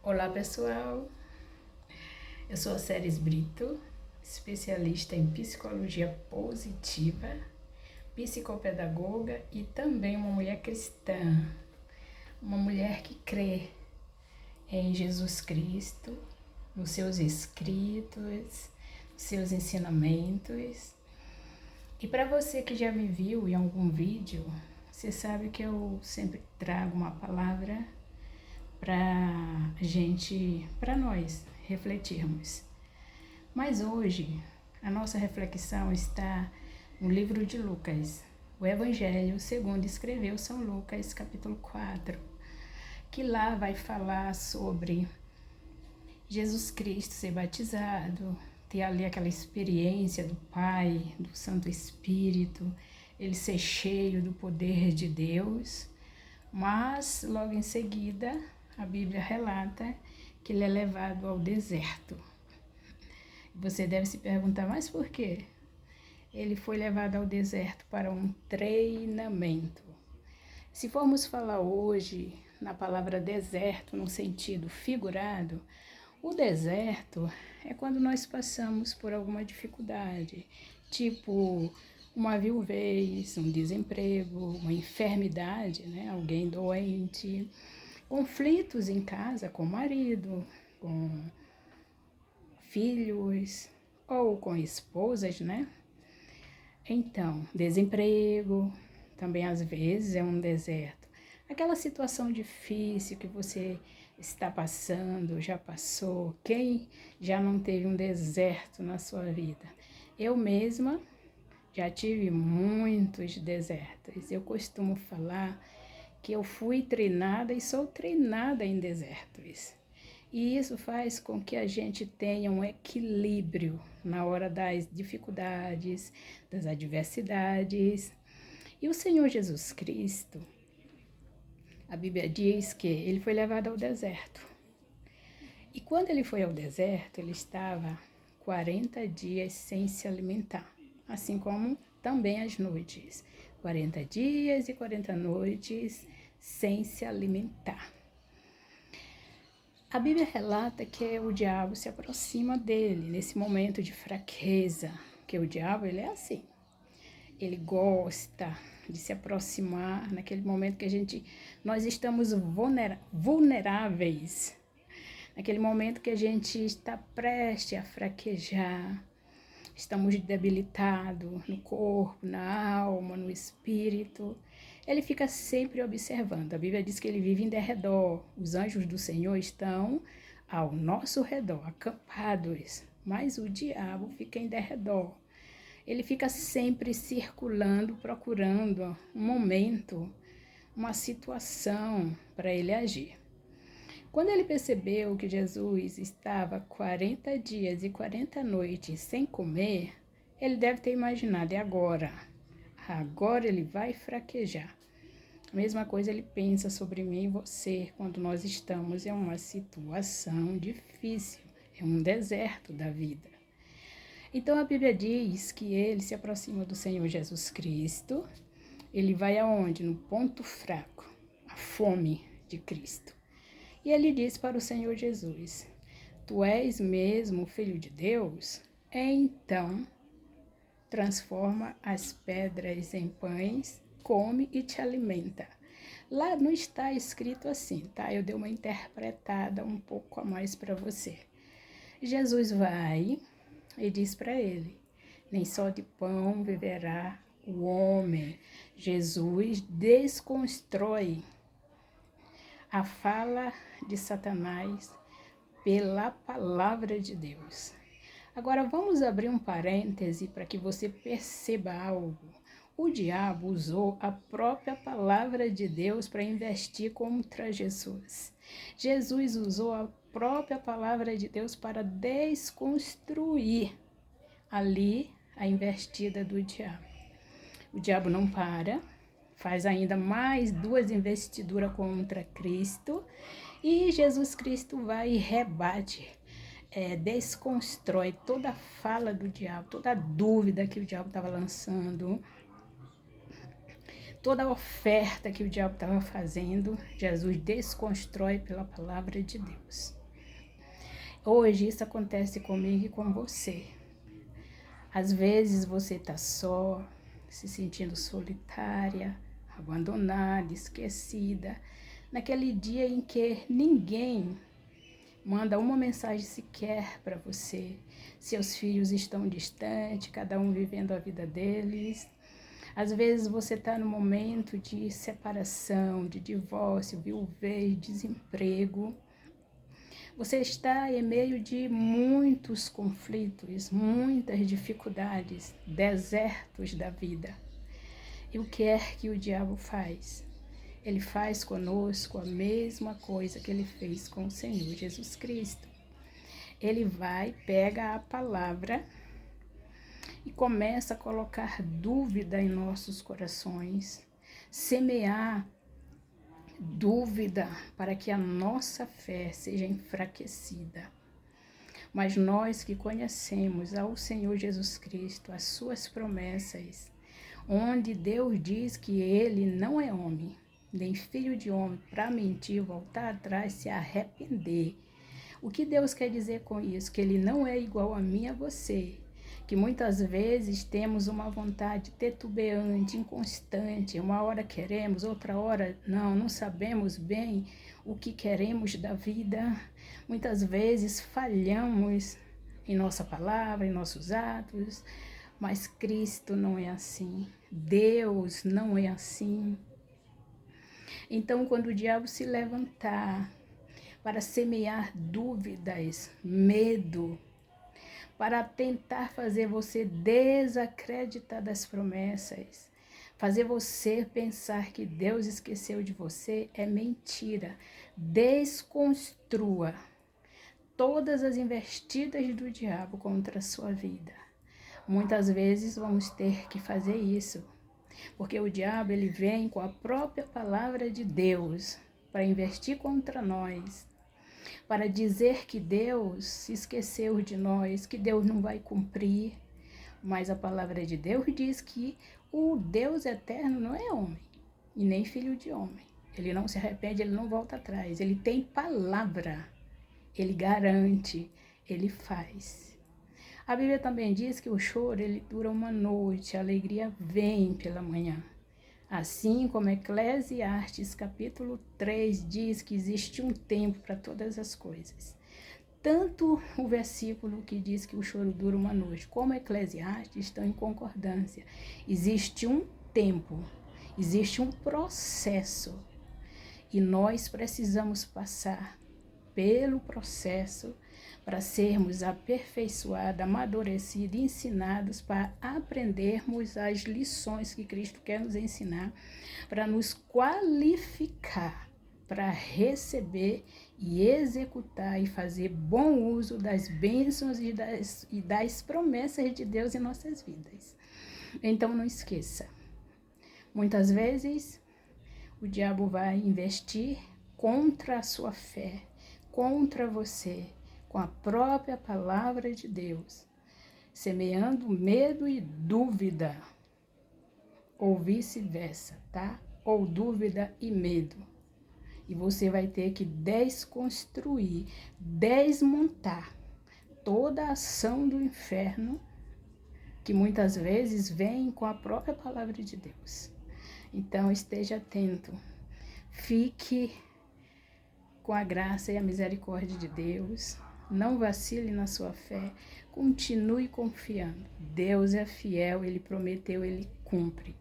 Olá pessoal, eu sou a Ceres Brito, especialista em psicologia positiva, psicopedagoga e também uma mulher cristã, uma mulher que crê em Jesus Cristo, nos seus escritos, nos seus ensinamentos. E para você que já me viu em algum vídeo, você sabe que eu sempre trago uma palavra para nós refletirmos. Mas hoje a nossa reflexão está no livro de Lucas, o Evangelho segundo escreveu São Lucas, capítulo 4, que lá vai falar sobre Jesus Cristo ser batizado, ter ali aquela experiência do Pai, do Santo Espírito, ele ser cheio do poder de Deus, mas logo em seguida a Bíblia relata que ele é levado ao deserto. Você deve se perguntar, mas por quê? Ele foi levado ao deserto para um treinamento. Se formos falar hoje na palavra deserto, no sentido figurado, o deserto é quando nós passamos por alguma dificuldade, tipo uma viuvez, um desemprego, uma enfermidade, né? Alguém doente, conflitos em casa com o marido, com filhos ou com esposas, né? Então, desemprego também às vezes é um deserto. Aquela situação difícil que você está passando, já passou, quem já não teve um deserto na sua vida? Eu mesma já tive muitos desertos. Eu costumo falar que eu fui treinada e sou treinada em desertos. E isso faz com que a gente tenha um equilíbrio na hora das dificuldades, das adversidades. E o Senhor Jesus Cristo, a Bíblia diz que ele foi levado ao deserto. E quando ele foi ao deserto, ele estava 40 dias sem se alimentar, assim como também as noites. 40 dias e 40 noites sem se alimentar. A Bíblia relata que o diabo se aproxima dele nesse momento de fraqueza, que o diabo ele é assim. Ele gosta de se aproximar naquele momento que nós estamos vulneráveis, naquele momento que a gente está prestes a fraquejar, estamos debilitados no corpo, na alma, no espírito. Ele fica sempre observando. A Bíblia diz que ele vive em derredor. Os anjos do Senhor estão ao nosso redor, acampados, mas o diabo fica em derredor. Ele fica sempre circulando, procurando um momento, uma situação para ele agir. Quando ele percebeu que Jesus estava 40 dias e 40 noites sem comer, ele deve ter imaginado, e agora? Agora ele vai fraquejar. A mesma coisa ele pensa sobre mim e você quando nós estamos em uma situação difícil, é um deserto da vida. Então a Bíblia diz que ele se aproxima do Senhor Jesus Cristo, ele vai aonde? No ponto fraco, a fome de Cristo. E ele diz para o Senhor Jesus, tu és mesmo o Filho de Deus? Então transforma as pedras em pães, come e te alimenta. Lá não está escrito assim, tá? Eu dei uma interpretada um pouco a mais para você. Jesus vai e diz para ele, nem só de pão viverá o homem. Jesus desconstrói a fala de Satanás pela palavra de Deus. Agora vamos abrir um parêntese para que você perceba algo. O diabo usou a própria palavra de Deus para investir contra Jesus. Jesus usou a própria palavra de Deus para desconstruir ali a investida do diabo. O diabo não para, faz ainda mais 2 investiduras contra Cristo e Jesus Cristo vai e rebate, desconstrói toda a fala do diabo, toda a dúvida que o diabo estava lançando, toda a oferta que o diabo estava fazendo, Jesus desconstrói pela palavra de Deus. Hoje isso acontece comigo e com você. Às vezes você está só, se sentindo solitária, abandonada, esquecida, naquele dia em que ninguém manda uma mensagem sequer para você. Seus filhos estão distantes, cada um vivendo a vida deles. Às vezes você está no momento de separação, de divórcio, viuvez, desemprego. Você está em meio de muitos conflitos, muitas dificuldades, desertos da vida. E o que é que o diabo faz? Ele faz conosco a mesma coisa que ele fez com o Senhor Jesus Cristo. Ele vai, pega a palavra e começa a colocar dúvida em nossos corações, semear dúvida para que a nossa fé seja enfraquecida. Mas nós que conhecemos ao Senhor Jesus Cristo, as suas promessas, onde Deus diz que ele não é homem, nem filho de homem, para mentir, voltar atrás, se arrepender. O que Deus quer dizer com isso? Que ele não é igual a mim e a você. Que muitas vezes temos uma vontade titubeante, inconstante, uma hora queremos, outra hora não sabemos bem o que queremos da vida. Muitas vezes falhamos em nossa palavra, em nossos atos, mas Cristo não é assim, Deus não é assim. Então, quando o diabo se levantar para semear dúvidas, medo, para tentar fazer você desacreditar das promessas, fazer você pensar que Deus esqueceu de você, é mentira. Desconstrua todas as investidas do diabo contra a sua vida. Muitas vezes vamos ter que fazer isso, porque o diabo ele vem com a própria palavra de Deus para investir contra nós, para dizer que Deus se esqueceu de nós, que Deus não vai cumprir. Mas a palavra de Deus diz que o Deus eterno não é homem e nem filho de homem. Ele não se arrepende, ele não volta atrás. Ele tem palavra, ele garante, ele faz. A Bíblia também diz que o choro ele dura uma noite, a alegria vem pela manhã. Assim como Eclesiastes capítulo 3 diz que existe um tempo para todas as coisas. Tanto o versículo que diz que o choro dura uma noite, como Eclesiastes estão em concordância. Existe um tempo, existe um processo. E nós precisamos passar pelo processo para sermos aperfeiçoados, amadurecidos, ensinados para aprendermos as lições que Cristo quer nos ensinar, para nos qualificar para receber e executar e fazer bom uso das bênçãos e das promessas de Deus em nossas vidas. Então não esqueça, muitas vezes o diabo vai investir contra a sua fé, contra você, com a própria palavra de Deus, semeando medo e dúvida, ou vice-versa, tá? Ou dúvida e medo. E você vai ter que desconstruir, desmontar toda a ação do inferno, que muitas vezes vem com a própria palavra de Deus. Então, esteja atento, fique com a graça e a misericórdia de Deus. Não vacile na sua fé, continue confiando. Deus é fiel, Ele prometeu, Ele cumpre.